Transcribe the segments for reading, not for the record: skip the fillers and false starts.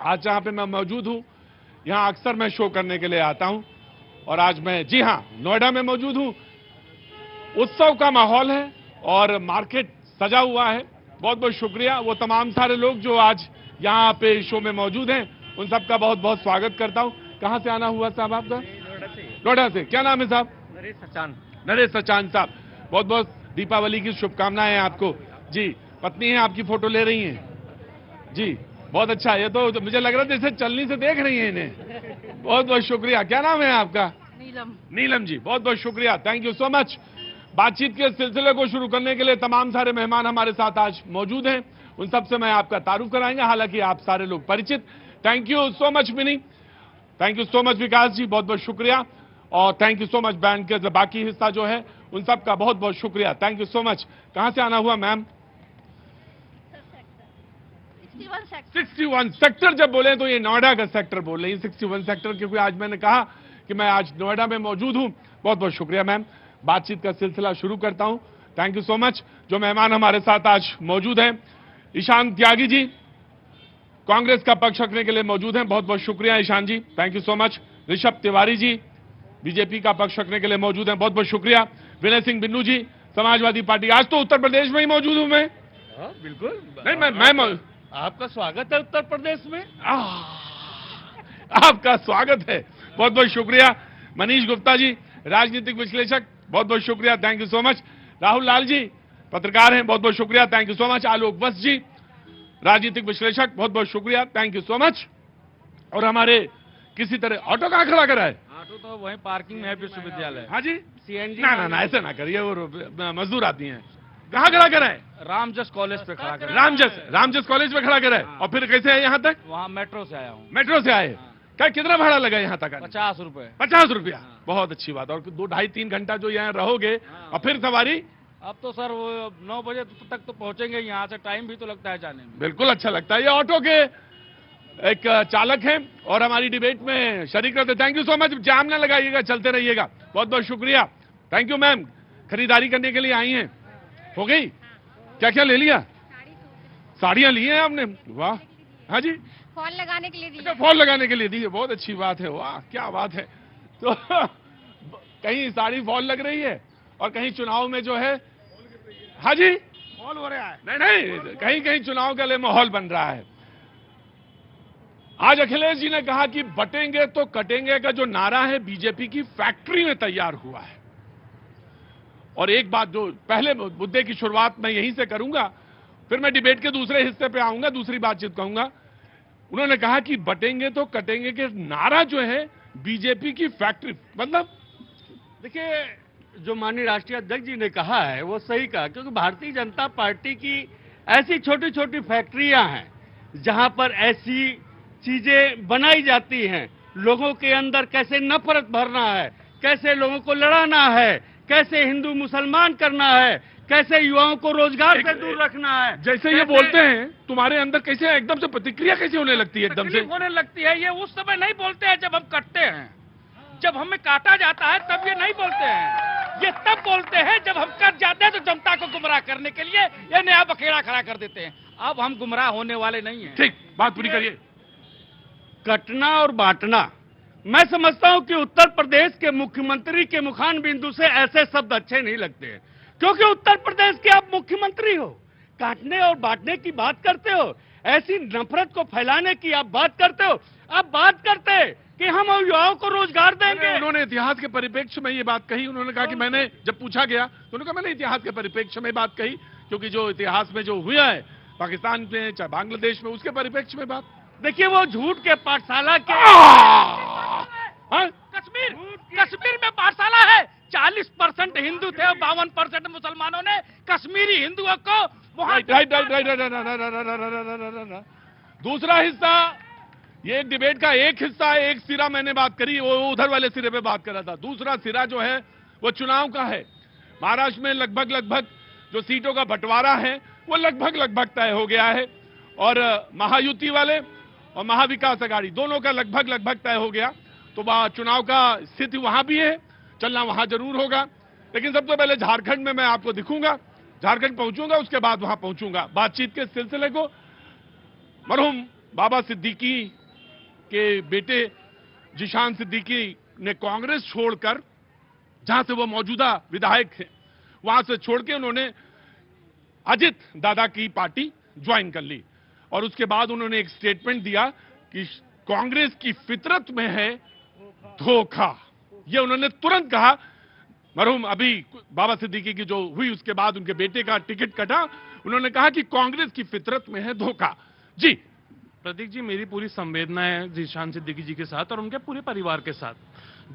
आज जहां पे मैं मौजूद हूं, यहां अक्सर मैं शो करने के लिए आता हूं और आज मैं जी हां नोएडा में मौजूद हूं। उत्सव का माहौल है और मार्केट सजा हुआ है। बहुत बहुत शुक्रिया वो तमाम सारे लोग जो आज यहां पे शो में मौजूद हैं, उन सबका बहुत बहुत स्वागत करता हूं। कहां से आना हुआ साहब आपका? नोएडा से। क्या नाम है साहब? नरेश सचान। नरेश सचान साहब, बहुत बहुत दीपावली की शुभकामनाएं आपको। जी, पत्नी है आपकी, फोटो ले रही हैं जी, बहुत अच्छा। ये तो मुझे लग रहा है जैसे चलनी से देख रही हैं इन्हें। बहुत बहुत शुक्रिया। क्या नाम है आपका? नीलम। नीलम जी, बहुत बहुत शुक्रिया, थैंक यू सो मच। बातचीत के सिलसिले को शुरू करने के लिए तमाम सारे मेहमान हमारे साथ आज मौजूद हैं, उन सबसे मैं आपका तारुफ कराएंगे, हालांकि आप सारे लोग परिचित। Thank you so much Mini, thank you so much Vikas ji, बहुत बहुत शुक्रिया। और thank you so much band के बाकी हिस्सा जो है उन सबका बहुत बहुत शुक्रिया, थैंक यू सो मच। कहां से आना हुआ मैम? 61 सेक्टर। जब बोले तो ये नोएडा का सेक्टर बोल रही है, 61 सेक्टर, क्योंकि आज मैंने कहा कि मैं आज नोएडा में मौजूद हूं। बहुत बहुत शुक्रिया मैम। बातचीत का सिलसिला शुरू करता हूं। Thank you so much. जो मेहमान हमारे साथ आज मौजूद हैं, ईशान त्यागी जी कांग्रेस का पक्ष रखने के लिए मौजूद हैं, बहुत बहुत शुक्रिया Ishan ji, thank you so much. Rishabh Tiwari ji BJP का पक्ष रखने के लिए मौजूद हैं, बहुत बहुत शुक्रिया। विनय सिंह बिन्नू जी समाजवादी पार्टी, आज तो उत्तर प्रदेश में ही मौजूद हूं मैं। बिल्कुल नहीं मैं आपका स्वागत है उत्तर प्रदेश में। आपका स्वागत है, बहुत बहुत शुक्रिया। मनीष गुप्ता जी राजनीतिक विश्लेषक, बहुत बहुत शुक्रिया, thank you so much. Rahul Lal ji पत्रकार हैं, बहुत बहुत शुक्रिया, thank you so much. Alok Vats ji राजनीतिक विश्लेषक, बहुत बहुत शुक्रिया, थैंक यू सो मच। और हमारे किसी तरह ऑटो कहां खड़ा करा है? ऑटो तो वहीं पार्किंग में है विश्वविद्यालय। हाँ जी, सीएनजी। ना ऐसे ना करिए, वो मजदूर आती हैं। कहां खड़ा करा है? रामजस कॉलेज पे खड़ा कर। रामजस कॉलेज में खड़ा करा है। और फिर कैसे है यहाँ तक? वहाँ मेट्रो से आया हूँ। मेट्रो से आए? क्या कितना भाड़ा लगा यहाँ तक? 50 रुपए। 50 रुपया, बहुत अच्छी बात। और 2 ढाई 3 घंटा जो यहाँ रहोगे और फिर सवारी? अब तो सर वो 9 बजे तक तो पहुंचेंगे, यहाँ से टाइम भी तो लगता है जाने में। बिल्कुल अच्छा लगता है। ये ऑटो के एक चालक हैं और हमारी डिबेट में शरीक रहते। Thank you so much. जाम ना लगाइएगा, चलते रहिएगा, बहुत बहुत शुक्रिया, थैंक यू मैम। खरीदारी करने के लिए आई हैं, हो गई? क्या क्या ले लिया? साड़ियां ली हैं आपने? वाह। हाँ जी, फॉल लगाने के लिए दी। अच्छा, फॉल लगाने के लिए दी है, बहुत अच्छी बात है, वाह क्या बात है। तो कहीं साड़ी फॉल लग रही है और कहीं चुनाव में जो है, हाँ जी फॉल हो रहा है। नहीं कहीं कहीं चुनाव के लिए माहौल बन रहा है। आज अखिलेश जी ने कहा कि बटेंगे तो कटेंगे का जो नारा है बीजेपी की फैक्ट्री में तैयार हुआ है। और एक बात, जो पहले मुद्दे की शुरुआत मैं यहीं से करूंगा, फिर मैं डिबेट के दूसरे हिस्से पे आऊंगा, दूसरी बातचीत कहूंगा। उन्होंने कहा कि बटेंगे तो कटेंगे के नारा जो है बीजेपी की फैक्ट्री, मतलब देखिए, जो माननीय राष्ट्रीय अध्यक्ष जी ने कहा है वो सही कहा, क्योंकि भारतीय जनता पार्टी की ऐसी छोटी छोटी फैक्ट्रियां हैं जहां पर ऐसी चीजें बनाई जाती हैं। लोगों के अंदर कैसे नफरत भरना है, कैसे लोगों को लड़ाना है, कैसे हिंदू मुसलमान करना है, कैसे युवाओं को रोजगार से दूर रखना है। जैसे ये बोलते हैं, तुम्हारे अंदर कैसे एकदम से प्रतिक्रिया कैसे होने लगती है? एकदम से होने लगती है। ये उस समय नहीं बोलते हैं जब हम कटते हैं, जब हमें काटा जाता है तब ये नहीं बोलते हैं। ये तब बोलते हैं जब हम कट जाते हैं तो जनता को गुमराह करने के लिए ये नया बखेड़ा खड़ा कर देते हैं। अब हम गुमराह होने वाले नहीं हैं। ठीक, बात पूरी करिए। कटना और बांटना, मैं समझता हूं कि उत्तर प्रदेश के मुख्यमंत्री के मुखान बिंदु से ऐसे शब्द अच्छे नहीं लगते हैं, क्योंकि उत्तर प्रदेश के आप मुख्यमंत्री हो। काटने और बांटने की बात करते हो, ऐसी नफरत को फैलाने की आप बात करते हो। आप बात करते कि हम युवाओं को रोजगार देंगे। उन्होंने इतिहास के परिप्रेक्ष्य में ये बात कही। उन्होंने कहा कि मैंने जब पूछा गया तो उन्होंने कहा मैंने इतिहास के परिप्रेक्ष्य में बात कही, क्योंकि जो इतिहास में जो हुआ है पाकिस्तान में चाहे बांग्लादेश में, उसके परिप्रेक्ष्य में बात। देखिए, वो झूठ के पाठशाला के कश्मीर में पाठशाला है। 40% हिंदू थे और 52% मुसलमानों ने कश्मीरी हिंदुओं को वहां। दूसरा हिस्सा, ये डिबेट का एक हिस्सा है, एक सिरा मैंने बात करी, वो उधर वाले सिरे पे बात कर रहा था। दूसरा सिरा जो है वो चुनाव का है। महाराष्ट्र में लगभग जो सीटों का बंटवारा है वो लगभग तय हो गया है, और महायुति वाले और महाविकास अघाड़ी दोनों का लगभग तय हो गया। तो चुनाव का स्थिति वहां भी है, चलना वहां जरूर होगा। लेकिन सबसे पहले झारखंड में मैं आपको दिखूंगा, झारखंड पहुंचूंगा, उसके बाद वहां पहुंचूंगा। बातचीत के सिलसिले को मरहूम बाबा सिद्दीकी के बेटे जिशान सिद्दीकी ने कांग्रेस छोड़कर, जहां से वो मौजूदा विधायक थे, वहां से छोड़ के उन्होंने अजित दादा की पार्टी ज्वाइन कर ली। और उसके बाद उन्होंने एक स्टेटमेंट दिया कि कांग्रेस की फितरत में है धोखा। ये उन्होंने तुरंत कहा। मरहूम अभी बाबा सिद्दीकी की जो हुई उसके बाद उनके बेटे का टिकट कटा, उन्होंने कहा कि कांग्रेस की फितरत में है धोखा। जी प्रतीक जी, मेरी पूरी संवेदना है जिशान सिद्दीकी जी के साथ और उनके पूरे परिवार के साथ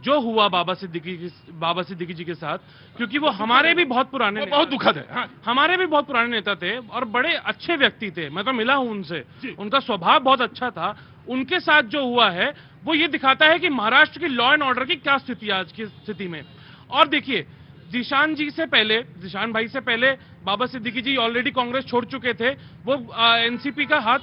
जो हुआ बाबा सिद्दीकी जी के साथ, क्योंकि वो हमारे भी बहुत पुराने बहुत दुखद है। हाँ। हमारे भी बहुत पुराने नेता थे और बड़े अच्छे व्यक्ति थे। मैं तो मिला हूं उनसे, उनका स्वभाव बहुत अच्छा था। उनके साथ जो हुआ है वो ये दिखाता है कि महाराष्ट्र की लॉ एंड ऑर्डर की क्या स्थिति है आज की स्थिति में। और देखिए, जिशान भाई से पहले बाबा सिद्दीकी जी ऑलरेडी कांग्रेस छोड़ चुके थे, वो एनसीपी का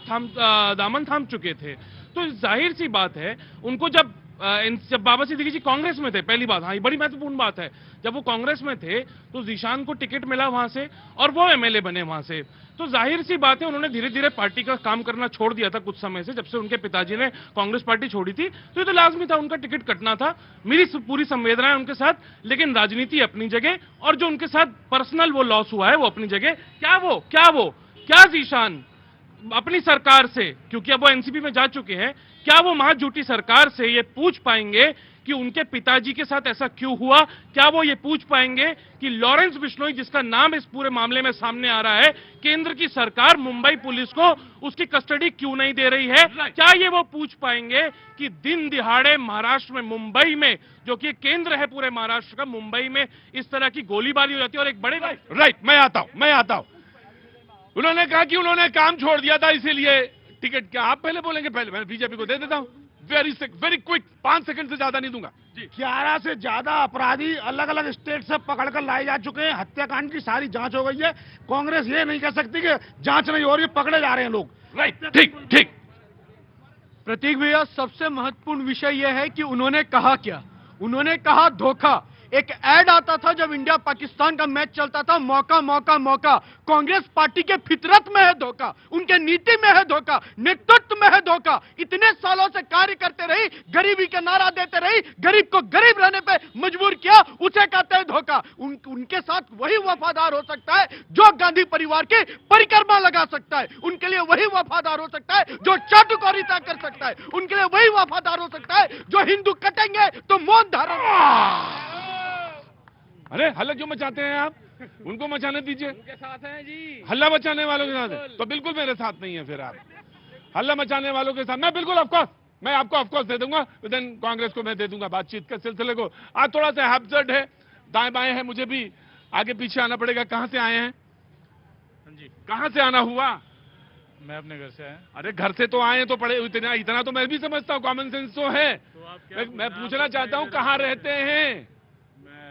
दामन थाम चुके थे। तो जाहिर सी बात है, उनको जब बाबा सिद्दीकी जी कांग्रेस में थे, पहली बात, हाँ ये बड़ी महत्वपूर्ण बात है, जब वो कांग्रेस में थे तो जिशान को टिकट मिला वहां से और वो एमएलए बने वहां से। तो जाहिर सी बात है, उन्होंने धीरे धीरे पार्टी का काम करना छोड़ दिया था कुछ समय से, जब से उनके पिताजी ने कांग्रेस पार्टी छोड़ी थी। तो ये तो लाजमी था, उनका टिकट कटना था। मेरी पूरी संवेदना है उनके साथ, लेकिन राजनीति अपनी जगह और जो उनके साथ पर्सनल वो लॉस हुआ है वो अपनी जगह। क्या जिशान अपनी सरकार से, क्योंकि अब वो एनसीपी में जा चुके हैं, क्या वो महाझूठी सरकार से ये पूछ पाएंगे कि उनके पिताजी के साथ ऐसा क्यों हुआ? क्या वो ये पूछ पाएंगे कि लॉरेंस बिश्नोई, जिसका नाम इस पूरे मामले में सामने आ रहा है, केंद्र की सरकार मुंबई पुलिस को उसकी कस्टडी क्यों नहीं दे रही है? क्या ये वो पूछ पाएंगे कि दिन दिहाड़े महाराष्ट्र में, मुंबई में, जो कि केंद्र है पूरे महाराष्ट्र का, मुंबई में इस तरह की गोलीबारी हो जाती है? और एक बड़े राइट, मैं आता हूं। उन्होंने कहा कि उन्होंने काम छोड़ दिया था इसीलिए टिकट। क्या आप पहले बोलेंगे? पहले मैं बीजेपी को दे देता हूं। वेरी क्विक, 5 सेकंड से ज्यादा नहीं दूंगा जी। 11 से ज्यादा अपराधी अलग अलग स्टेट से पकड़कर लाए जा चुके हैं। हत्याकांड की सारी जांच हो गई है। कांग्रेस ये नहीं कह सकती कि जांच नहीं हो रही, पकड़े जा रहे हैं लोग। राइट, ठीक। प्रतीक भैया, सबसे महत्वपूर्ण विषय यह है कि उन्होंने कहा क्या? उन्होंने कहा धोखा। एक ऐड आता था जब इंडिया पाकिस्तान का मैच चलता था, मौका मौका मौका। कांग्रेस पार्टी के फितरत में है धोखा, उनके नीति में है धोखा, नेतृत्व में है धोखा। इतने सालों से कार्य करते रही, गरीबी का नारा देते रही, गरीब को गरीब रहने पे मजबूर किया, उसे कहते हैं धोखा। उनके साथ वही वफादार हो सकता है जो गांधी परिवार की परिक्रमा लगा सकता है। उनके लिए वही वफादार हो सकता है जो चाटुकारिता कर सकता है। उनके लिए वही वफादार हो सकता है जो हिंदू कटेंगे तो मौन धारण। अरे हल्ला क्यों मचाते हैं आप? उनको मचाने दीजिए। उनके साथ हैं जी। हल्ला मचाने वालों के साथ है तो बिल्कुल मेरे साथ नहीं है। फिर आप हल्ला मचाने वालों के साथ, मैं बिल्कुल ऑफकोर्स, मैं आपको ऑफकोर्स दे दूंगा, विदिन कांग्रेस को मैं दे दूंगा बातचीत के सिलसिले को। आज थोड़ा सा हैप्सर्ड है, दाएं बाएं है, मुझे भी आगे पीछे आना पड़ेगा। कहां से आए हैं? जी, कहां से आना हुआ? मैं अपने घर से आया। अरे घर से तो आए तो पड़े, इतना तो मैं भी समझता हूँ, कॉमन सेंस तो है। मैं पूछना चाहता हूँ कहाँ रहते हैं?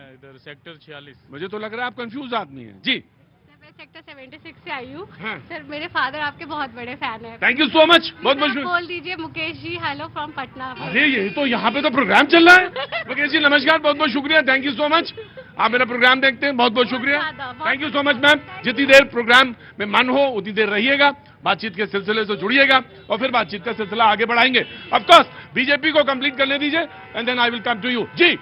इधर सेक्टर 46। मुझे तो लग रहा है आप कंफ्यूज आदमी हैं जी। सर, मैं सेक्टर 76 से आई हूँ। हाँ। सर, मेरे फादर आपके बहुत बड़े फैन हैं। थैंक यू सो मच, बहुत बहुत आप शुक्रिया। बोल दीजिए मुकेश जी हेलो फ्रॉम पटना। अरे ये तो यहाँ पे तो प्रोग्राम चल रहा है। मुकेश जी नमस्कार, बहुत बहुत शुक्रिया, थैंक यू सो मच। आप मेरा प्रोग्राम देखते हैं, बहुत बहुत शुक्रिया, thank you so much ma'am. जितनी देर प्रोग्राम में मन हो उतनी देर रहिएगा, बातचीत के सिलसिले से जुड़िएगा और फिर बातचीत का सिलसिला आगे बढ़ाएंगे। ऑफकोर्स बीजेपी को कंप्लीट करने दीजिए and then I will come to you. जी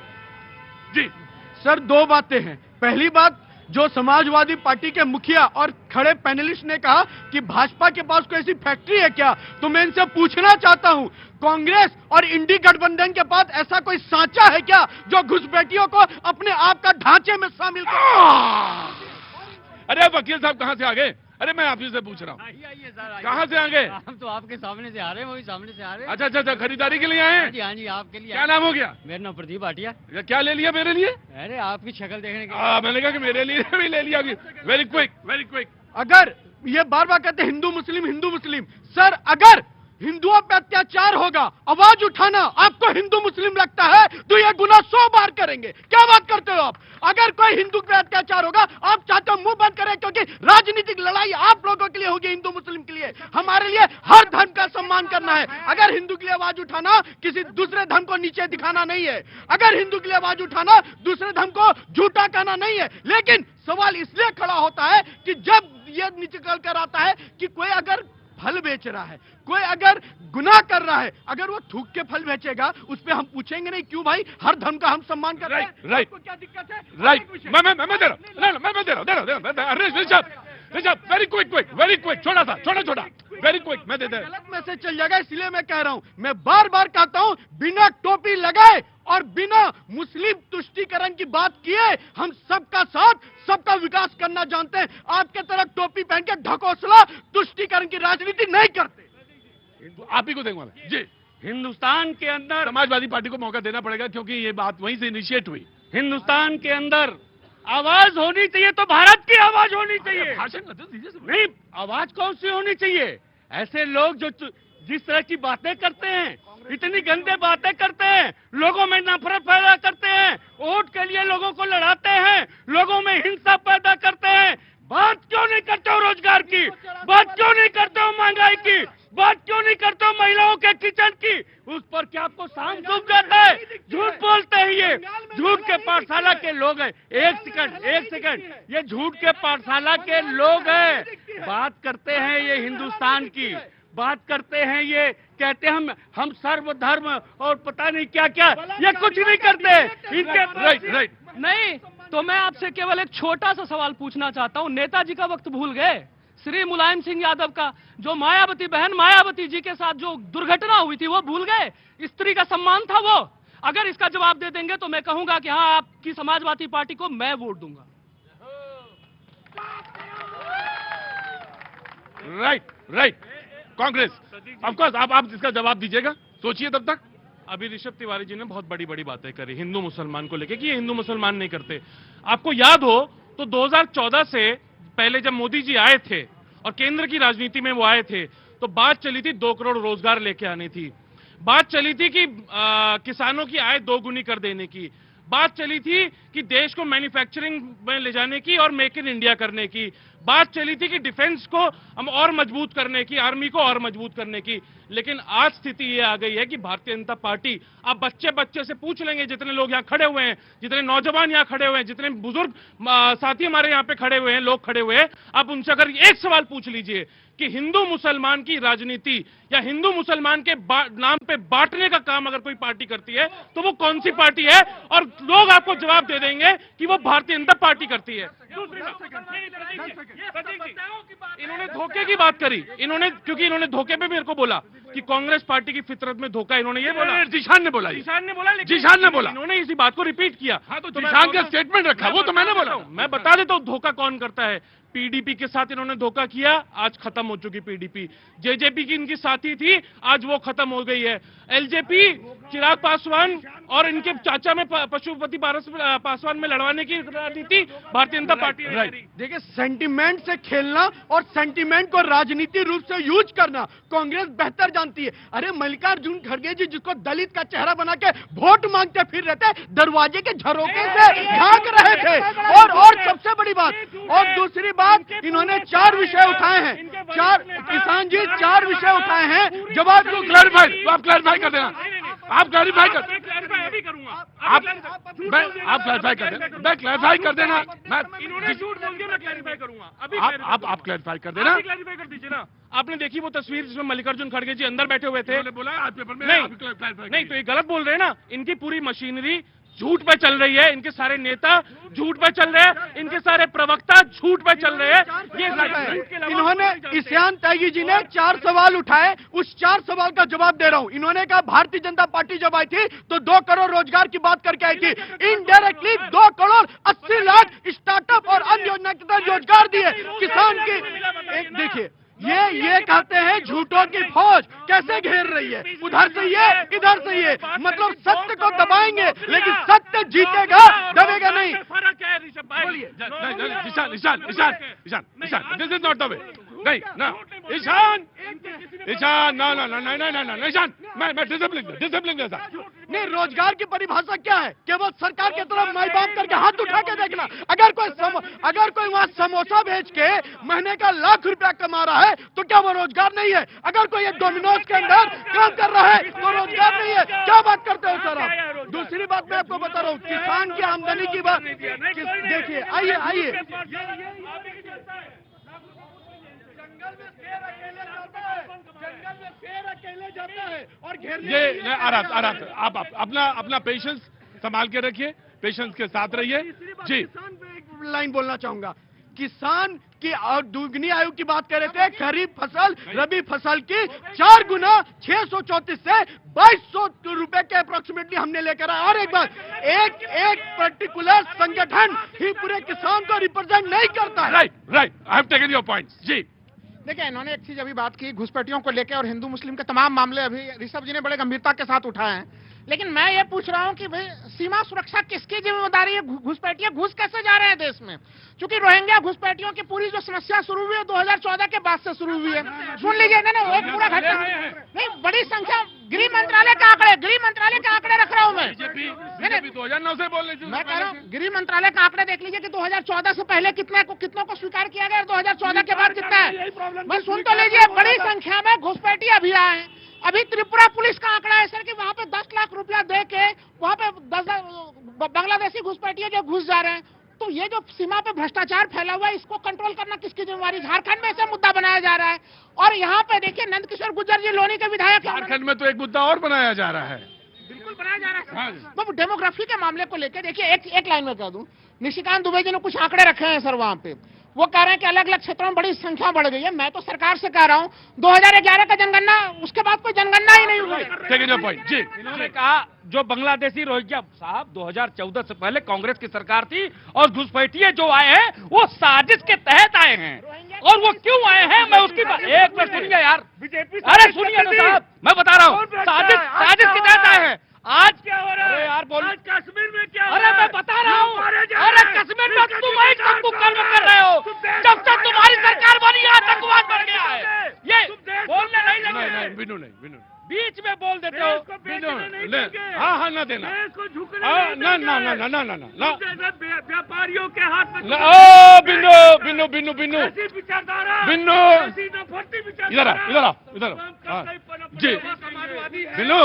सर, 2 बातें हैं। पहली बात, जो समाजवादी पार्टी के मुखिया और खड़े पैनलिस्ट ने कहा कि भाजपा के पास कोई ऐसी फैक्ट्री है क्या, तो मैं इनसे पूछना चाहता हूं, कांग्रेस और इंडी गठबंधन के पास ऐसा कोई सांचा है क्या जो घुसपैठियों को अपने आप का ढांचे में शामिल कर? अरे वकील साहब कहां से आ गए? अरे मैं आप ही से पूछ रहा हूँ, आइए सर, कहां से आ गए? हम तो आपके सामने से आ रहे हैं, वही सामने से आ रहे हैं। अच्छा, खरीदारी के लिए आए हैं? हाँ जी, आपके लिए। क्या नाम हो गया? मेरा नाम प्रदीप भाटिया। क्या ले लिया मेरे लिए? अरे आपकी शक्ल देखने के मैंने कहा कि मेरे लिए भी ले लिया। Very quick. अगर ये बार बार कहते हिंदू मुस्लिम, सर अगर हिंदुओं पे अत्याचार होगा, आवाज उठाना आपको हिंदू मुस्लिम लगता है तो ये गुनाह 100 बार करेंगे। क्या बात करते हो आप? अगर कोई हिंदू पे अत्याचार होगा, आप चाहते हो मुंह बंद करें, क्योंकि राजनीतिक लड़ाई आप लोगों के लिए होगी, हिंदू मुस्लिम के लिए। हमारे लिए हर धर्म का सम्मान करना है। अगर हिंदू के लिए आवाज उठाना किसी दूसरे धर्म को नीचे दिखाना नहीं है। अगर हिंदू के लिए आवाज उठाना दूसरे धर्म को झूठा कहना नहीं है। लेकिन सवाल इसलिए खड़ा होता है कि जब यह निकल कर आता है कि कोई अगर फल बेच रहा है, कोई अगर गुनाह कर रहा है, अगर वो थूक के फल बेचेगा, उस पे हम पूछेंगे नहीं क्यों भाई, हर धर्म का हम सम्मान करते हैं। राइट, आपको क्या दिक्कत है? राइट, मैं दे रहा हूं, मैं दे रहा हूं, ऋषभ वेरी क्विक, छोटा वेरी क्विक, मैं दे गलत मैसेज चल जाएगा, इसलिए मैं कह रहा हूं, मैं बार बार कहता हूं, बिना टोपी लगाए और बिना मुस्लिम तुष्टीकरण की बात किए हम सबका साथ, सबका विकास करना जानते हैं। आपके तरह टोपी पहन के ढकोसला तुष्टीकरण की राजनीति नहीं करते। आप ही को देंगे जी। हिंदुस्तान के अंदर समाजवादी पार्टी को मौका देना पड़ेगा क्योंकि ये बात वहीं से इनिशिएट हुई। हिंदुस्तान के अंदर आवाज होनी चाहिए तो भारत की आवाज होनी चाहिए। भाषण मत दीजिए। नहीं, आवाज कौन सी होनी चाहिए? ऐसे लोग जो जिस तरह की बातें करते हैं, इतनी गंदे बातें करते हैं, लोगों में नफरत पैदा करते हैं, वोट के लिए लोगों को लड़ाते हैं, लोगों में हिंसा पैदा करते हैं, बात क्यों नहीं करते हो रोजगार की? बात क्यों नहीं करते हो महंगाई की? बात क्यों नहीं करते हो महिलाओं के किचन की? उस पर क्या आपको सांस सूख जाता है? झूठ बोलते हैं ये, झूठ के पाठशाला के लोग हैं। एक सेकंड, ये झूठ के पाठशाला के लोग हैं। बात करते हैं ये हिंदुस्तान की, बात करते हैं ये, कहते हैं हम सर्वधर्म और पता नहीं क्या क्या, ये कुछ नहीं करते इनके। राइट नहीं, तो मैं आपसे केवल एक छोटा सा सवाल पूछना चाहता हूं। नेताजी का वक्त भूल गए? श्री मुलायम सिंह यादव का, जो मायावती बहन मायावती जी के साथ जो दुर्घटना हुई थी वो भूल गए? स्त्री का सम्मान था वो। अगर इसका जवाब दे देंगे तो मैं कहूंगा कि हाँ, आपकी समाजवादी पार्टी को मैं वोट दूंगा। राइट कांग्रेस, ऑफ कोर्स आप इसका जवाब दीजिएगा, सोचिए तब तक। अभी ऋषभ तिवारी जी ने बहुत बड़ी बड़ी बातें करी हिंदू मुसलमान को लेके कि ये हिंदू मुसलमान नहीं करते। आपको याद हो तो 2014 से पहले जब मोदी जी आए थे और केंद्र की राजनीति में वो आए थे, तो बात चली थी 2 करोड़ रोजगार लेके आनी थी, बात चली थी कि किसानों की आय 2 गुनी कर देने की, बात चली थी कि देश को मैन्युफैक्चरिंग में ले जाने की और मेक इन इंडिया करने की, बात चली थी कि डिफेंस को हम और मजबूत करने की, आर्मी को और मजबूत करने की। लेकिन आज स्थिति ये आ गई है कि भारतीय जनता पार्टी, आप बच्चे से पूछ लेंगे, जितने लोग यहाँ खड़े हुए हैं, जितने नौजवान यहाँ खड़े हुए हैं, जितने बुजुर्ग साथी हमारे यहाँ पे खड़े हुए हैं, लोग खड़े हुए हैं, आप उनसे अगर एक सवाल पूछ लीजिए कि हिंदू मुसलमान की राजनीति या हिंदू मुसलमान के नाम पे बांटने का काम अगर कोई पार्टी करती है तो वो कौन सी पार्टी है, और लोग आपको जवाब दे देंगे कि वो भारतीय जनता पार्टी करती है। इन्होंने धोखे की बात करी, क्योंकि इन्होंने धोखे पे मेरे को बोला कि कांग्रेस पार्टी की फितरत में धोखा, इन्होंने ये बोला, जिशान ने बोला, इन्होंने इसी बात को रिपीट किया। हाँ, तो जिशान का स्टेटमेंट रखा, वो तो मैंने बोला। मैं बता देता हूं धोखा कौन करता है। पीडीपी के साथ इन्होंने धोखा किया, आज खत्म हो चुकी पीडीपी। जेजेपी की इनकी साथी थी, आज वो खत्म हो गई है। एलजेपी चिराग पासवान और इनके चाचा में पशुपति पासवान में लड़वाने की रणनीति भारतीय जनता पार्टी ने करी। देखिए, सेंटिमेंट से खेलना और सेंटिमेंट को राजनीति रूप से यूज करना कांग्रेस बेहतर जानती है। अरे मल्लिकार्जुन खड़गे जी, जिसको दलित का चेहरा बना के वोट मांगते फिर रहते, दरवाजे के झरोके से झांक रहे थे। और सबसे बड़ी बात, और दूसरी बात, इन्होंने 4 विषय उठाए हैं, किसान जी 4 विषय उठाए हैं। जब आप क्लैरिफाई कर देना, आप क्लैरिफाई कर देना, इन्होंने झूठ बोल दिया, मैं क्लैरिफाई करूंगा अभी। आप क्लैरिफाई कर देना, क्लैरिफाई कर दीजिए ना। आपने देखी वो तस्वीर जिसमें मल्लिकार्जुन खड़गे जी अंदर बैठे हुए थे? बोला आज पेपर में नहीं, तो ये गलत बोल रहे हैं ना। इनकी पूरी मशीनरी झूठ पे चल रही है, इनके सारे नेता झूठ पे चल रहे हैं, इनके सारे प्रवक्ता झूठ पे चल रहे हैं। ये इन्होंने ईशान त्यागी जी ने 4 सवाल उठाए, उस 4 सवाल का जवाब दे रहा हूं। इन्होंने कहा भारतीय जनता पार्टी जब आई थी तो 2 करोड़ रोजगार की बात करके आई थी। इनडायरेक्टली 2 करोड़ 80 लाख स्टार्टअप और अन्य योजना के तहत रोजगार दिए किसान की। एक देखिए, ये कहते हैं झूठों की फौज कैसे घेर रही है, उधर से ये, इधर से ये, मतलब सत्य को दबाएंगे लेकिन सत्य जीतेगा, दबेगा नहीं। फर्क है ऋषभ भाई। Ishan, this is not the way. नहीं ना ईशान, ना ईशान, मैं डिसिप्लिन जैसा नहीं। रोजगार की परिभाषा क्या है? केवल सरकार की तरफ माई बाप करके हाथ उठा के देखना। अगर कोई वहाँ समोसा बेच के महीने का लाख रुपया कमा रहा है तो क्या वो रोजगार नहीं है? अगर कोई डोमिनोज के अंदर काम कर रहा है तो रोजगार नहीं है? क्या बात करते हो सर आप? दूसरी बात मैं आपको बता रहा हूँ, किसान की आमदनी की बात देखिए। आइए फिर अकेले जाता है और घेरने ये के लिए आराम आराम से आप अपना पेशेंस संभाल के रखिए, पेशेंस के साथ रहिए जी। किसान पे एक लाइन बोलना चाहूंगा। किसान की दुगनी आयु की बात कर रहे थे, खरीफ फसल रबी फसल की 4 गुना 634 से 2200 रुपए के अप्रोक्सीमेटली हमने लेकर आए। और एक बात, एक पर्टिकुलर संगठन ही पूरे किसान को रिप्रेजेंट नहीं करता है। Right right, I have taken your points ji. देखिए, इन्होंने एक चीज अभी बात की घुसपैठियों को लेकर और हिंदू मुस्लिम के तमाम मामले अभी ऋषभ जी ने बड़े गंभीरता के साथ उठाए हैं, लेकिन मैं ये पूछ रहा हूं कि भाई सीमा सुरक्षा किसकी जिम्मेदारी है? घुसपैठिए घुस कैसे जा रहे हैं देश में? क्योंकि रोहिंग्या घुसपैठियों की पूरी जो समस्या शुरू हुई है 2014 के बाद से शुरू हुई है। सुन लीजिए ना, एक पूरा घटना नहीं, बड़ी संख्या गृह मंत्रालय के आंकड़े रख रहा हूं मैं। बीजेपी 2009 से बोल रही थी। मैं कह रहा हूँ गृह मंत्रालय का आंकड़े देख लीजिए कि 2014 से पहले कितनों को स्वीकार किया गया और 2014 के बाद कितना है। मैं सुन तो लीजिए, बड़ी संख्या में घुसपैठी अभी आए हैं। अभी त्रिपुरा पुलिस का आंकड़ा है सर कि वहाँ पे 10 लाख रुपया दे के वहाँ पे 10 बांग्लादेशी घुसपैठिए जो घुस जा रहे हैं। तो ये जो सीमा पे भ्रष्टाचार फैला हुआ है, इसको कंट्रोल करना किसकी जिम्मेवारी? झारखंड में ऐसा मुद्दा बनाया जा रहा है। और यहाँ पे देखिए नंदकिशोर गुर्जर जी लोनी के विधायक हैं। झारखंड में तो एक मुद्दा और बनाया जा रहा है। बिल्कुल बनाया जा रहा है। तो डेमोग्राफी के मामले को लेकर देखिए, एक लाइन में कह दूं, निशिकांत दुबे जी ने कुछ आंकड़े रखे हैं सर वहाँ पे। वो कह रहे हैं कि अलग अलग क्षेत्रों में बड़ी संख्या बढ़ गई है। मैं तो सरकार से कह रहा हूँ 2011 का जनगणना, उसके बाद कोई जनगणना ही नहीं हुई। टेक योर पॉइंट जी। इन्होंने कहा जो बांग्लादेशी रोहिंग्या साहब 2014 से पहले कांग्रेस की सरकार थी और घुसपैठिए जो आए हैं वो साजिश के तहत आए हैं। और वो क्यों आए हैं मैं उसकी बात एक मिनट सुनिए यार, अरे सुनिए ना साहब, मैं बता रहा हूँ साजिश के तहत आए हैं। आज क्या हो रहा है यार? बोल कश्मीर में क्या? अरे मैं बता रहा हूँ, अरे कश्मीर में तुम ही सबको कर्म कर रहे हो। जब से तुम्हारी सरकार बनी है आतंकवाद बढ़ गया है। ये बोलने नहीं लगे। नहीं बिनु नहीं, बिनु बीच में बोल देते हो। हाँ ना देना, ना व्यापारियों के हाथ में बिनु इधर जी। बिनु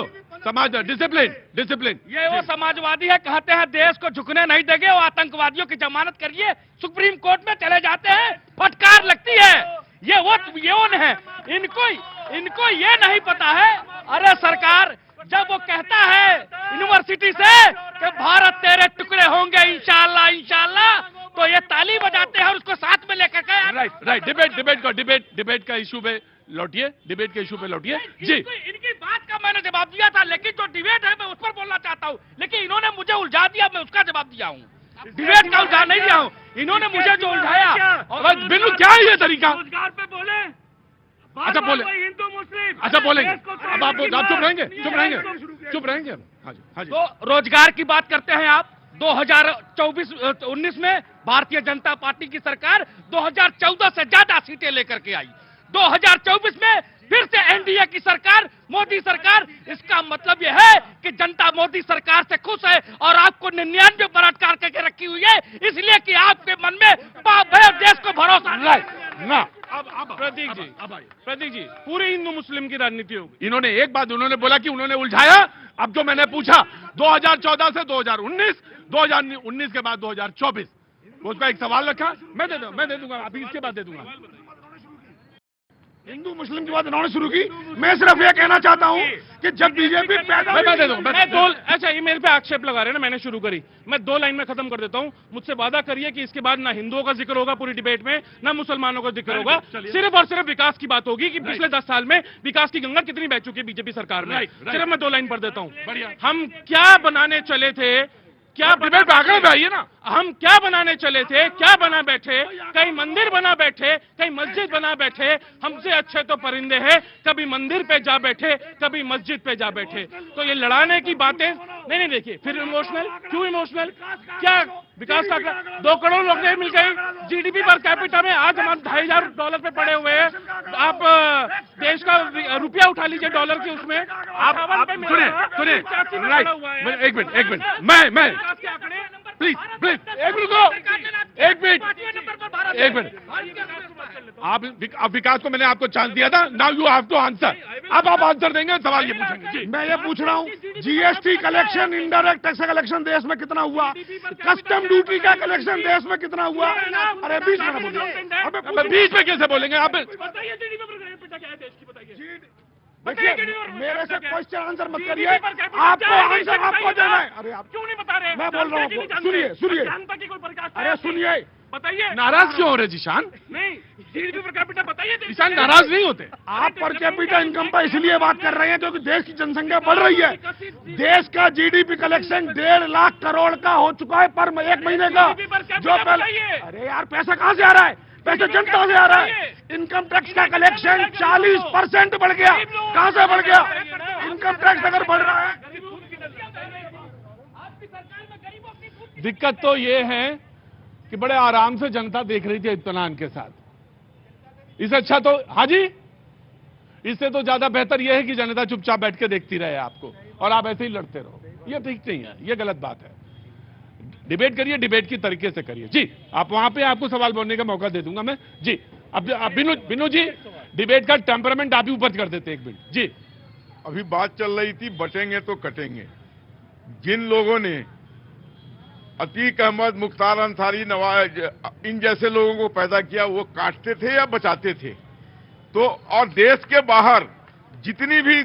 समाज डिसिप्लिन ये वो समाजवादी है, कहते हैं देश को झुकने नहीं देंगे, वो आतंकवादियों की जमानत करिए, सुप्रीम कोर्ट में चले जाते हैं, फटकार लगती है। ये वो है, इनको ये नहीं पता है। अरे सरकार जब वो कहता है यूनिवर्सिटी से कि भारत तेरे टुकड़े होंगे इंशाल्लाह, तो ये ताली बजाते हैं और उसको साथ में लेकर के। राइट, डिबेट का इशू पे लौटिए, जी। इनकी बात का मैंने जवाब दिया था, लेकिन जो डिबेट है मैं उस पर बोलना चाहता हूँ, लेकिन इन्होंने मुझे उलझा दिया, मैं उसका जवाब दिया हूँ। डिबेट का उलझा नहीं दिया हूँ, इन्होंने मुझे जो उलझाया। बिनु क्या है ये तरीका? रोजगार पे बोले, अच्छा बोले, हिंदू मुस्लिम, अच्छा बोलेंगे। अब आप चुप रहेंगे। हाँ जी। तो रोजगार की बात करते हैं आप। 2024-19 में भारतीय जनता पार्टी की सरकार 2014 से ज्यादा सीटें लेकर के आई। 2024 में फिर से एनडीए की सरकार, मोदी सरकार। इसका मतलब यह है कि जनता मोदी सरकार से खुश है और आपको 99 बलात्कार करके रखी हुई है, इसलिए कि आपके मन में पाप है, देश को भरोसा नहीं। ना अब प्रतीक जी पूरी हिंदू मुस्लिम की राजनीति होगी। इन्होंने एक बात उन्होंने बोला कि उन्होंने उलझाया। अब जो मैंने पूछा 2014 से 2019, 2019 के बाद 2024, उसका एक सवाल रखा। मैं दे दूंगा अभी, इसके बाद दे दूंगा। हिंदू मुस्लिम की बात इन्होंने शुरू की। मैं सिर्फ ये कहना चाहता हूँ कि जब बीजेपी पैदा मैं दे दूंगा। अच्छा ये मेरे पे आक्षेप लगा रहे हैं ना, मैंने शुरू करी, मैं 2 लाइन में खत्म कर देता हूँ। मुझसे वादा करिए कि इसके बाद ना हिंदुओं का जिक्र होगा पूरी डिबेट में, ना मुसलमानों का जिक्र होगा, सिर्फ और सिर्फ विकास की बात होगी कि पिछले 10 साल में विकास की गंगा कितनी बह चुकी है बीजेपी सरकार में। सिर्फ मैं 2 लाइन पढ़ देता हूँ। हम क्या बनाने चले थे, क्या डिबेट पे आगे आइए ना, हम क्या बनाने चले थे, क्या बना बैठे, कहीं मंदिर बना बैठे, कहीं मस्जिद बना बैठे। हमसे अच्छे तो परिंदे हैं, कभी मंदिर पे जा बैठे, कभी मस्जिद पे जा बैठे। तो ये लड़ाने की बातें नहीं देखिए, फिर इमोशनल क्यों? इमोशनल क्या? विकास का 2 करोड़ लोग मिल गए, जीडीपी पर कैपिटा में आज हम $2,500 पे पड़े हुए हैं। आप देश का रुपया उठा लीजिए डॉलर की, उसमें आप सुने राइट। एक मिनट मैं प्लीज एक मिनट। आप विकास को मैंने आपको चांस दिया था, now you have to answer. अब आप आंसर देंगे, सवाल ये पूछेंगे जी। मैं ये पूछ रहा हूँ, जीएसटी कलेक्शन, इनडायरेक्ट टैक्स का कलेक्शन देश में कितना हुआ? कस्टम ड्यूटी का कलेक्शन देश में कितना हुआ? अरे बीच में बोलिए, बीच में कैसे बोलेंगे आप? देखिए, मेरे से क्वेश्चन आंसर मत करिए, आपको आंसर आपको देना है। अरे आप क्यों नहीं बता रहे? मैं बोल रहा हूँ आपको, सुनिए जनता की कोई प्रकाश अरे सुनिए, बताइए। नाराज क्यों हो रहे जीशान? नहीं, जीडीपी पर कैपिटा बताइए। जीशान नाराज नहीं होते? आप पर कैपिटा इनकम पर इसलिए बात कर रहे हैं क्योंकि देश की जनसंख्या बढ़ रही है। देश का जीडीपी कलेक्शन 1.5 लाख करोड़ का हो चुका है पर एक महीने का। जो पहले, अरे यार पैसा कहाँ से आ रहा है? पैसा जनता से आ रहा है। इनकम टैक्स का कलेक्शन 40% बढ़ गया। कहाँ से बढ़ गया? इनकम टैक्स अगर बढ़ रहा है। दिक्कत तो ये है कि बड़े आराम से जनता देख रही थी इत्मीनान के साथ। इससे अच्छा तो हाजी, इससे तो ज्यादा बेहतर यह है कि जनता चुपचाप बैठ के देखती रहे आपको और आप ऐसे ही लड़ते रहो। ये ठीक नहीं है, ये गलत बात है। डिबेट करिए, डिबेट की तरीके से करिए। जी, आप वहां पे आपको सवाल बोलने का मौका दे दूंगा मैं। जी, अब बिनु जी, डिबेट का टेम्परामेंट आप ही ऊपर कर देते एक मिनट। जी, अभी बात चल रही थी बटेंगे तो कटेंगे। जिन लोगों ने अतीक अहमद, मुख्तार अंसारी, नवाज, इन जैसे लोगों को पैदा किया, वो काटते थे या बचाते थे? तो और देश के बाहर जितनी भी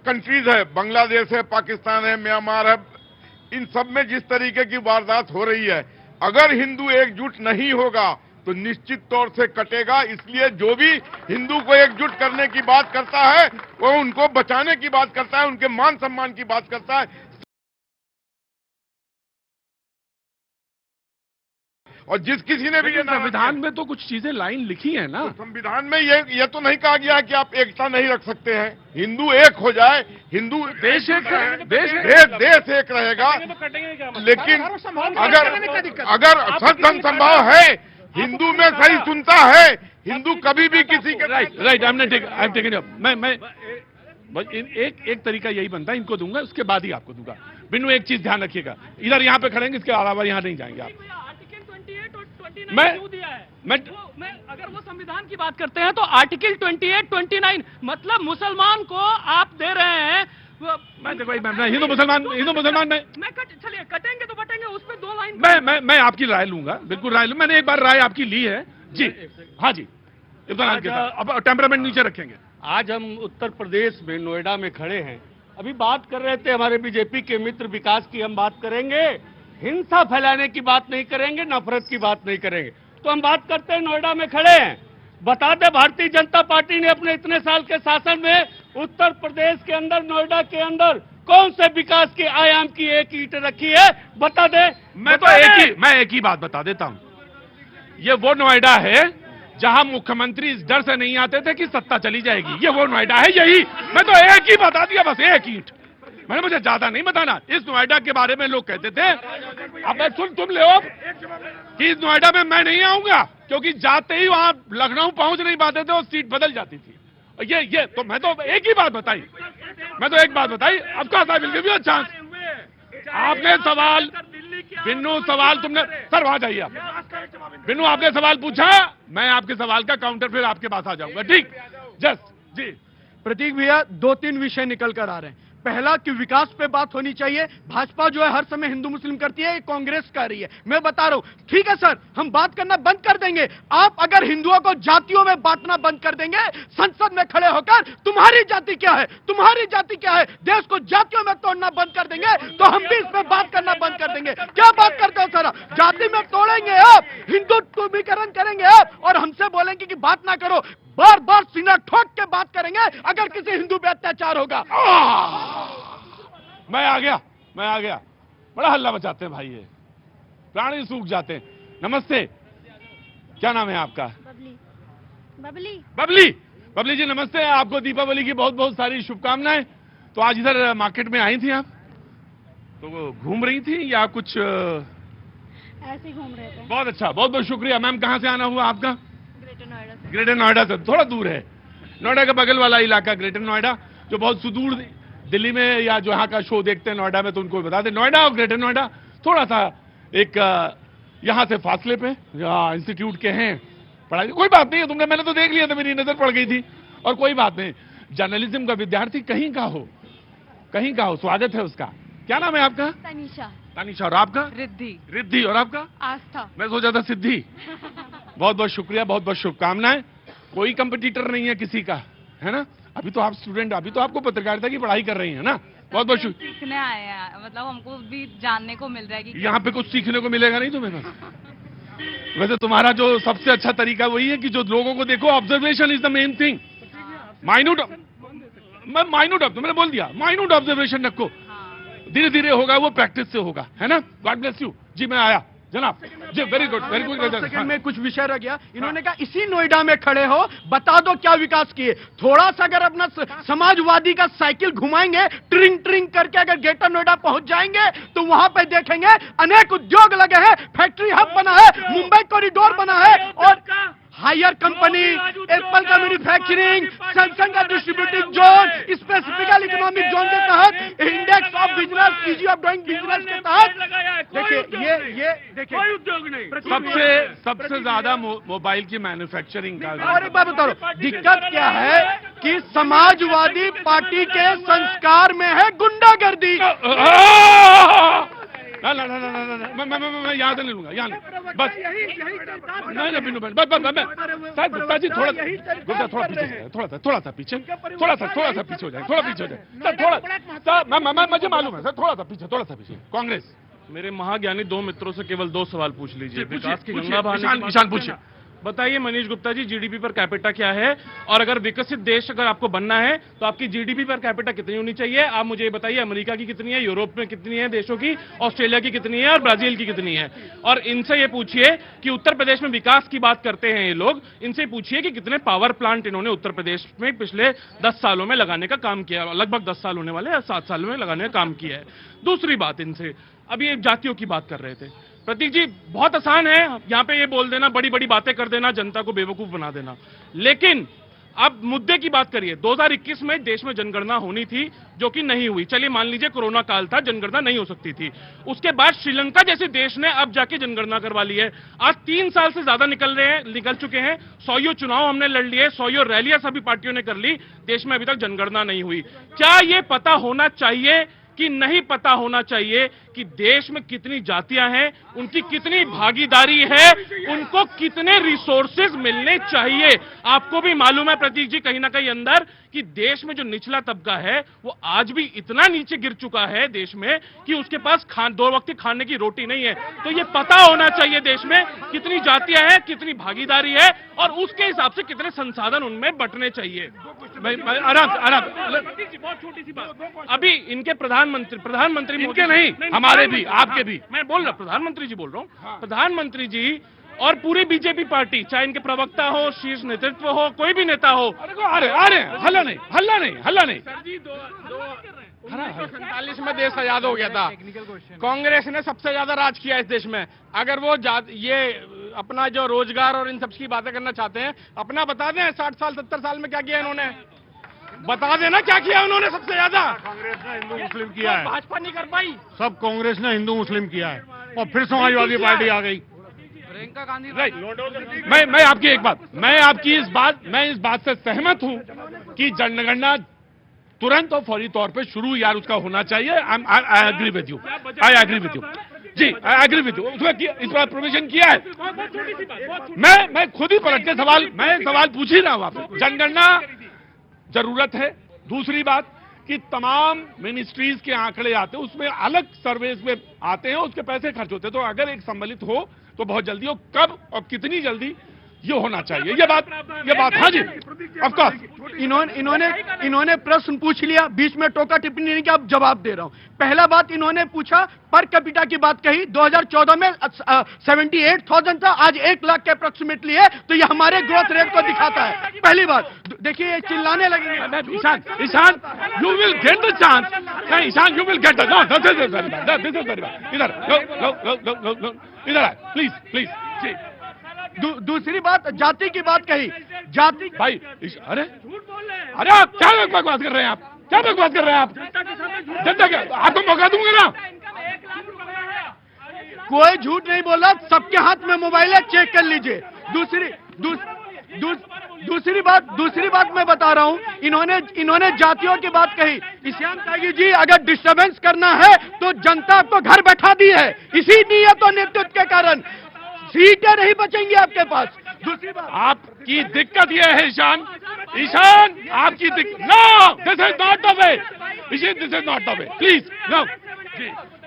कंट्रीज है, बांग्लादेश है, पाकिस्तान है, म्यांमार है, इन सब में जिस तरीके की वारदात हो रही है, अगर हिंदू एकजुट नहीं होगा तो निश्चित तौर से कटेगा। इसलिए जो भी हिंदू को एकजुट करने की बात करता है, वो उनको बचाने की बात करता है, उनके मान सम्मान की बात करता है। और जिस किसी ने भी ये संविधान में तो कुछ चीजें लाइन लिखी है ना। तो संविधान में ये तो नहीं कहा गया है कि आप एकता नहीं रख सकते हैं। हिंदू एक हो जाए, हिंदू देश एक देश एक रहेगा। लेकिन अगर सत्संग संभव है, हिंदू में सही सुनता है, हिंदू कभी भी किसी के right I am taking up. मैं एक तरीका यही बनता है, इनको दूंगा उसके बाद ही आपको दूंगा। बिनु एक चीज ध्यान रखिएगा, इधर यहाँ पे खड़ेंगे, इसके अलावा यहाँ नहीं जाएंगे आप। मैं अगर वो संविधान की बात करते हैं तो आर्टिकल 28, 29 मतलब मुसलमान को आप दे रहे हैं। मैं देखो मैं हिंदू मुसलमान नहीं। मैं चलिए कटेंगे तो बटेंगे, उस पे 2 लाइन। मैं आपकी राय लूंगा, बिल्कुल राय लूंगा। मैंने एक बार राय आपकी ली है। जी हाँ जी, इत्मीनान के साथ अब टेम्परामेंट नीचे रखेंगे। आज हम उत्तर प्रदेश में नोएडा में खड़े हैं। अभी बात कर रहे थे हमारे बीजेपी के मित्र विकास की, हम बात करेंगे, हिंसा फैलाने की बात नहीं करेंगे, नफरत की बात नहीं करेंगे। तो हम बात करते हैं, नोएडा में खड़े हैं। बता दें, भारतीय जनता पार्टी ने अपने इतने साल के शासन में उत्तर प्रदेश के अंदर, नोएडा के अंदर कौन से विकास के आयाम की एक ईंट रखी है? बता दे। मैं एक ही बात बता देता हूं। ये वो नोएडा है जहां मुख्यमंत्री इस डर से नहीं आते थे कि सत्ता चली जाएगी। ये वो नोएडा है, यही मैं तो एक ही बता दिया, बस एक ईंट। मैंने मुझे ज्यादा नहीं बताना। इस नोएडा के बारे में लोग कहते थे, अब मैं तुम ले कि इस नोएडा में मैं नहीं आऊंगा, क्योंकि जाते ही वहां लखनऊ पहुंच नहीं पाते थे और सीट बदल जाती थी। ये तो मैं तो एक ही बात बताई, अब कहा मिल गई चांस। आपने सवाल, बिन्नू सवाल तुमने, सर वहां जाइए आप। बिन्नू आपने सवाल पूछा, मैं आपके सवाल का काउंटर फिर आपके पास आ जाऊंगा। ठीक, जस्ट जी। प्रतीक भैया, 2-3 विषय निकल कर आ रहे हैं। पहला कि विकास पे बात होनी चाहिए। भाजपा जो है हर समय हिंदू मुस्लिम करती है, ये कांग्रेस कर रही है। मैं बता रहा हूं, ठीक है सर, हम बात करना बंद कर देंगे। आप अगर हिंदुओं को जातियों में बांटना बंद कर देंगे, संसद में खड़े होकर तुम्हारी जाति क्या है, तुम्हारी जाति क्या है, देश को जातियों में तोड़ना बंद कर देंगे, तो हम भी इस पे बात करना बंद कर देंगे। क्या बात करते हो सर? जाति में तोड़ेंगे आप, हिंदुत्वीकरण करेंगे आप, और हमसे बोलेंगे कि बात ना करो। बार बार सीना ठोक के बात करेंगे अगर किसी हिंदू पे अत्याचार होगा। मैं आ गया। बड़ा हल्ला बचाते हैं भाई, ये प्राणी सूख जाते हैं। नमस्ते, क्या नाम है आपका? बबली जी नमस्ते। आपको दीपावली की बहुत बहुत सारी शुभकामनाएं। तो आज इधर मार्केट में आई थी आप, तो घूम रही थी या कुछ ऐसे ही घूम रहे थे? बहुत अच्छा, बहुत बहुत शुक्रिया। मैम कहाँ से आना हुआ आपका? ग्रेटर नोएडा से। थोड़ा दूर है, नोएडा का बगल वाला इलाका ग्रेटर नोएडा, जो बहुत सुदूर दिल्ली में या जो यहाँ का शो देखते हैं नोएडा में, तो उनको बता दें, नोएडा और ग्रेटर नोएडा थोड़ा सा एक यहाँ से फासले पे इंस्टीट्यूट के हैं पढ़ाई। कोई बात नहीं है, तुमने, मैंने तो देख लिया था, मेरी नजर पड़ गई थी, और कोई बात नहीं। जर्नलिज्म का विद्यार्थी कहीं का हो, स्वागत है उसका। क्या नाम है आपका? तनिषा। और आपका? रिद्धि। और आपका? आस्था। मैं सोचा था सिद्धि। बहुत बहुत शुक्रिया, बहुत बहुत शुभकामनाएं। कोई कंपटीटर नहीं है किसी का, है ना। अभी तो आप स्टूडेंट, अभी तो आपको पत्रकारिता की पढ़ाई कर रही है ना। बहुत बहुत शुक्रिया। सीखने आए हैं, मतलब हमको भी जानने को मिल रहा है कि यहाँ पे कुछ सीखने को मिलेगा नहीं तुम्हें बस। वैसे तुम्हारा जो सबसे अच्छा तरीका वही है कि जो लोगों को देखो, observation is the main thing. Minute, मैं माइन्यूट, मैंने बोल दिया माइन्यूट ऑब्जर्वेशन रखो, धीरे धीरे होगा वो, प्रैक्टिस से होगा, है ना। God bless you ji. मैं आया जनाब जी, very good very good. Second में कुछ विषय रह गया। इन्होंने कहा इसी नोएडा में खड़े हो, बता दो क्या विकास किए। थोड़ा सा अगर अपना समाजवादी का साइकिल घुमाएंगे ट्रिंग ट्रिंग करके, अगर ग्रेटर नोएडा पहुंच जाएंगे तो वहां पे देखेंगे अनेक उद्योग लगे हैं, फैक्ट्री हब बना है, मुंबई कॉरिडोर बना है, और हायर कंपनी, एप्पल का मैन्युफैक्चरिंग, सैमसंग का डिस्ट्रीब्यूटिंग जोन, स्पेसिफिकल इकोनॉमिक जोन के तहत, index of business, easy of doing business के तहत। देखिए ये देखिए, कोई उद्योग नहीं। सबसे ज्यादा मोबाइल की मैन्युफैक्चरिंग का। और एक बात बता रहा, दिक्कत क्या है कि समाजवादी पार्टी के संस्कार में है गुंडागर्दी। मैं याद नहीं लूंगा, याद बस नहीं, बस गुप्ता जी थोड़ा पीछे, थोड़ा सा पीछे हो जाए, थोड़ा पीछे हो जाए, थोड़ा मुझे मालूम है सर, थोड़ा सा पीछे। कांग्रेस, मेरे महाज्ञानी दो मित्रों से केवल 2 सवाल पूछ लीजिए। विकास की गंगा ईशान पूछिए। बताइए Manish Gupta ji, GDP per capita क्या है, और अगर विकसित देश अगर आपको बनना है तो आपकी जीडीपी पर कैपिटा कितनी होनी चाहिए? आप मुझे बताइए, अमेरिका की कितनी है, यूरोप में कितनी है देशों की, ऑस्ट्रेलिया की कितनी है, और ब्राजील की कितनी है? और इनसे ये पूछिए कि उत्तर प्रदेश में विकास की बात करते हैं ये लोग, इनसे पूछिए कि कितने पावर प्लांट इन्होंने उत्तर प्रदेश में पिछले 10 सालों में लगाने का काम किया, लगभग 10 साल होने वाले, 7 साल में लगाने का काम किया है। दूसरी बात इनसे, अभी ये जातियों की बात कर रहे थे प्रतीक जी, बहुत आसान है यहां पे ये बोल देना, बड़ी बड़ी बातें कर देना, जनता को बेवकूफ बना देना, लेकिन अब मुद्दे की बात करिए। 2021 में देश में जनगणना होनी थी जो कि नहीं हुई। चलिए मान लीजिए कोरोना काल था, जनगणना नहीं हो सकती थी। उसके बाद श्रीलंका जैसे देश ने अब जाके जनगणना करवा ली है। आज 3 साल से ज्यादा निकल चुके हैं, 100 चुनाव हमने लड़ लिए, 100 रैलियां सभी पार्टियों ने कर ली, देश में अभी तक जनगणना नहीं हुई। क्या ये पता होना चाहिए कि नहीं पता होना चाहिए कि देश में कितनी जातियां हैं, उनकी कितनी भागीदारी है, उनको कितने रिसोर्सेज मिलने चाहिए? आपको भी मालूम है प्रतीक जी कहीं ना कहीं अंदर कि देश में जो निचला तबका है वो आज भी इतना नीचे गिर चुका है देश में कि उसके पास 2 वक्त की खाने की रोटी नहीं है। तो ये पता होना चाहिए देश में कितनी जातियां हैं, कितनी भागीदारी है, और उसके हिसाब से कितने संसाधन उनमें बंटने चाहिए। बहुत छोटी सी बात, अभी इनके प्रधानमंत्री इनके नहीं, हमारे भी, आपके भी, मैं बोल रहा प्रधानमंत्री जी बोल रहा हूँ, प्रधानमंत्री जी और पूरी बीजेपी पार्टी, चाहे इनके प्रवक्ता हो, शीर्ष नेतृत्व हो, कोई भी नेता हो, हल्ला नहीं। 1947 में देश आजाद हो गया था, कांग्रेस ने सबसे ज्यादा राज किया इस देश में। अगर वो ये अपना जो रोजगार और इन सब की बातें करना चाहते हैं, अपना बता दें 60 साल 70 साल में क्या किया इन्होंने, बता देना क्या किया उन्होंने सबसे ज्यादा। कांग्रेस ने हिंदू मुस्लिम किया है, भाजपा नहीं कर पाई, सब कांग्रेस ने हिंदू मुस्लिम किया है, और फिर समाजवादी पार्टी आ गई। प्रियंका गांधी, मैं आपकी एक बात, मैं इस बात से सहमत हूं कि जनगणना तुरंत और फौरी तौर पे शुरू यार उसका होना चाहिए। आई एग्री विद यू जी, आई एग्री विद यू। उसमें इस बार प्रोविजन किया है। मैं खुद ही पलट के सवाल पूछ ही रहा हूं आपसे। जनगणना जरूरत है। दूसरी बात कि तमाम मिनिस्ट्रीज के आंकड़े आते हैं, उसमें अलग सर्वेस में आते हैं, उसके पैसे खर्च होते हैं। तो अगर एक सम्मिलित हो तो बहुत जल्दी हो, कब और कितनी जल्दी ये होना चाहिए, ये बात हाँ जी, ऑफ कोर्स। इन्होंने प्रश्न पूछ लिया, बीच में टोका टिप्पणी नहीं किया, अब जवाब दे रहा हूं। पहला बात इन्होंने पूछा, पर कैपिटा की बात कही, 2014 में 78,000 था, आज 1 लाख के अप्रोक्सीमेटली है, तो ये हमारे ग्रोथ रेट को दिखाता है। पहली बात देखिए, ये चिल्लाने लगे। Ishan you will get the chance, नहीं Ishan you will get the, no this is very bad, इधर प्लीज जी। दूसरी बात, जाति की बात कही, जाति भाई, अरे आप क्या बकवास कर रहे हैं, आप जनता क्या, आपको मौका दूंगा ना। कोई झूठ नहीं बोला, सबके हाथ में मोबाइल है, चेक कर लीजिए। दूसरी बात मैं बता रहा हूं, इन्होंने जातियों की बात कही। ईशान त्यागी जी, अगर डिस्टर्बेंस करना है तो जनता आपको घर बैठा दी है, इसी नियत और नेतृत्व के कारण सीटें नहीं बचेंगी आपके पास। दूसरी बात, आपकी दिक्कत यह है ईशान ईशान आपकी no, this is not the way, this is not the way, please no.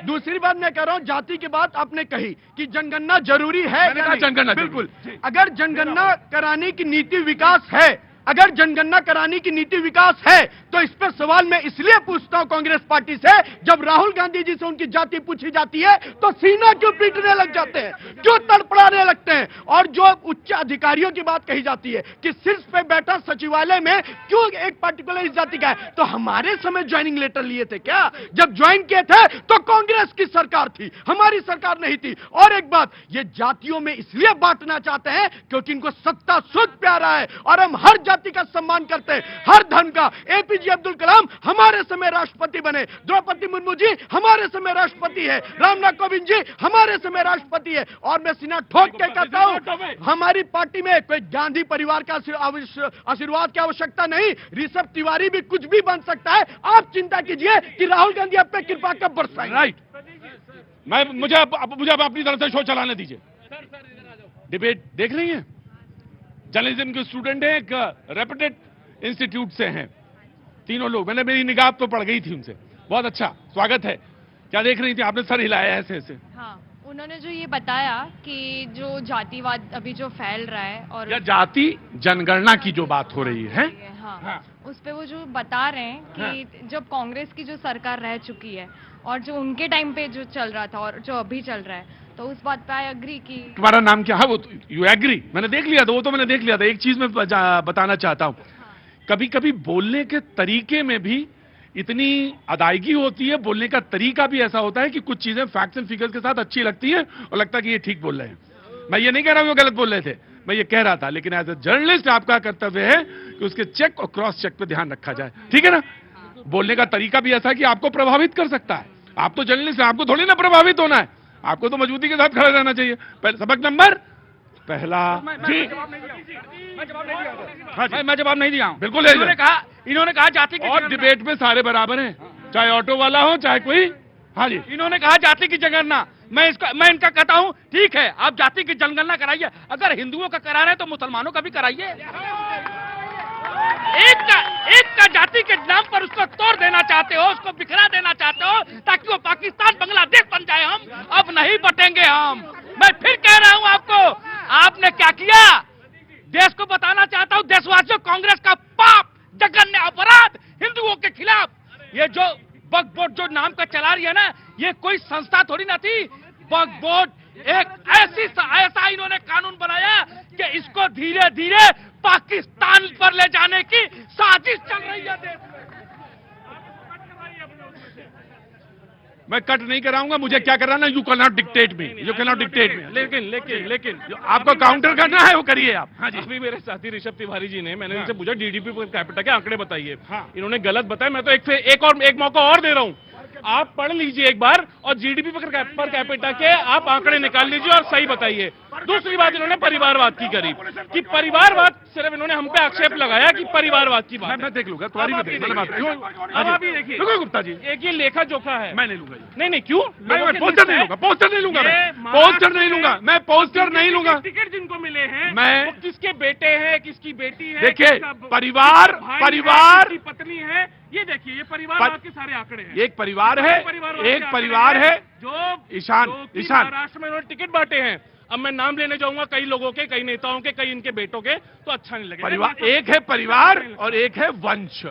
दूसरी बात मैं कह रहा हूं, जाति की बात आपने कही कि जनगणना जरूरी है। मैंने कहा जनगणना बिल्कुल, जरूरी। अगर जनगणना कराने की नीति विकास है, अगर जनगणना कराने की नीति विकास है, तो इस पर सवाल मैं इसलिए पूछता हूं कांग्रेस पार्टी से, जब राहुल गांधी जी से उनकी जाति पूछी जाती है तो सीना क्यों पीटने लग जाते हैं, क्यों तड़पड़ाने लगते हैं? और जो उच्च अधिकारियों की बात कही जाती है कि शीर्ष पे बैठा सचिवालय में क्यों एक पर्टिकुलर इस जाति का है, तो हमारे समय ज्वाइनिंग लेटर लिए थे क्या? जब ज्वाइन किए थे तो कांग्रेस की सरकार थी, हमारी सरकार नहीं थी। और एक बात, ये जातियों में इसलिए बांटना चाहते हैं क्योंकि इनको सत्ता सुध प्यारा है, और हम हर जाति का सम्मान करते हैं, हर धर्म का। एपीजे अब्दुल कलाम हमारे समय राष्ट्रपति बने, द्रौपदी मुर्मू जी हमारे समय राष्ट्रपति है, रामनाथ कोविंद जी हमारे समय राष्ट्रपति है। और मैं सीना ठोक के कहता हूं, हमारी पार्टी में कोई गांधी परिवार का आशीर्वाद की आवश्यकता नहीं, ऋषभ तिवारी भी कुछ भी बन सकता है। आप चिंता कीजिए कि राहुल गांधी आप पे कृपा कब बरसाएं। राइट, मुझे अपनी तरफ से शो चलाने दीजिए। डिबेट देख रही हैं? जर्नलिज्म के स्टूडेंट है, एक रेप्यूटेड इंस्टीट्यूट से हैं तीनों लोग, मैंने मेरी निगाह तो पड़ गई थी उनसे। बहुत अच्छा, स्वागत है। क्या देख रही थी? आपने सर हिलाया ऐसे ऐसे। हाँ, उन्होंने जो ये बताया कि जो जातिवाद अभी जो फैल रहा है और या जाति जनगणना की जो बात हो रही है, हाँ, उस पे वो जो बता रहे हैं कि जब कांग्रेस की जो सरकार रह चुकी है और जो उनके टाइम पे जो चल रहा था और जो अभी चल रहा है, तो उस बात पे आई एग्री की। तुम्हारा नाम क्या है? वो यू एग्री, मैंने देख लिया था, वो तो मैंने देख लिया था। एक चीज मैं बताना चाहता हूं, कभी कभी बोलने के तरीके में भी इतनी अदायगी होती है, बोलने का तरीका भी ऐसा होता है कि कुछ चीजें फैक्ट्स एंड फिगर्स के साथ अच्छी लगती हैं और लगता है कि ये ठीक बोल रहे हैं। मैं ये नहीं कह रहा हूं वो गलत बोल रहे थे, मैं ये कह रहा था, लेकिन एज ए जर्नलिस्ट आपका कर्तव्य है कि उसके चेक और क्रॉस चेक पे ध्यान रखा जाए, ठीक है ना? बोलने का तरीका भी ऐसा है कि आपको प्रभावित कर सकता है। आप तो जर्नलिस्ट हैं, आपको थोड़ी ना प्रभावित होना है, आपको तो मजबूती के साथ खड़ा रहना चाहिए। सबक नंबर पहला जी, मैं जवाब नहीं दिया हूं। बिल्कुल इन्होंने कहा जाति की और डिबेट में सारे बराबर हैं, चाहे ऑटो वाला हो चाहे कोई। हाँ जी, इन्होंने कहा जाति की जनगणना, मैं इनका कहता हूं ठीक है, आप जाति की जनगणना कराइए, अगर हिंदुओं का करा रहे हैं तो मुसलमानों का भी कराइए। एक का जाति के नाम पर उसको तोड़ देना चाहते हो, उसको बिखरा देना चाहते हो ताकि वो पाकिस्तान बांग्लादेश बन जाए। हम अब नहीं बटेंगे। हम मैं फिर कह रहा हूं आपको, आपने क्या किया देश को बताना चाहता हूं, देशवासियों, कांग्रेस का पाप, जघन्य अपराध हिंदुओं के खिलाफ। ये जो वक्फ बोर्ड जो नाम का चला रही है ना, ये कोई संस्था थोड़ी ना थी। वक्फ बोर्ड एक ऐसा इन्होंने कानून बनाया कि इसको धीरे धीरे पाकिस्तान पर ले जाने की साजिश चल रही है देश में। मैं कट नहीं कराऊंगा, मुझे क्या करना है, you can not dictate me, you can not dictate me. लेकिन आपको काउंटर करना है वो करिए आप। हाँ जी, अभी मेरे साथी ऋषभ तिवारी जी ने, मैंने इनसे पूछा जीडीपी पर कैपिटा के आंकड़े बताइए। इन्होंने गलत बताया। मैं तो एक मौका और दे रहा हूं, आप पढ़ लीजिए एक बार और जीडीपी पर कैपिटा के आप आंकड़े निकाल लीजिए और सही बताइए। दूसरी बात इन्होंने परिवारवाद की करी कि परिवारवाद, सिर्फ इन्होंने हम पे आक्षेप लगाया कि परिवारवाद की बात। मैं देख लूंगा, तुम्हारी भी देखिए गुप्ता जी, एक ये लेखा जोखा है। मैं नहीं लूंगा, नहीं क्यों? मैं पोस्टर नहीं लूंगा, पोस्टर नहीं लूंगा, मैं पोस्टर नहीं लूंगा। टिकट जिनको मिले हैं मैं, वो किसके बेटे हैं, किसकी बेटी है, देखिए परिवार की पत्नी है, ये देखिए, ये परिवार के सारे आंकड़े हैं। एक परिवार है जो ईशान महाराष्ट्र में उन्होंने टिकट बांटे हैं। अब मैं नाम लेने जाऊंगा कई लोगों के, कई नेताओं के, कई इनके बेटों के, तो अच्छा नहीं लगेगा। परिवार एक है, परिवार और एक है वंश।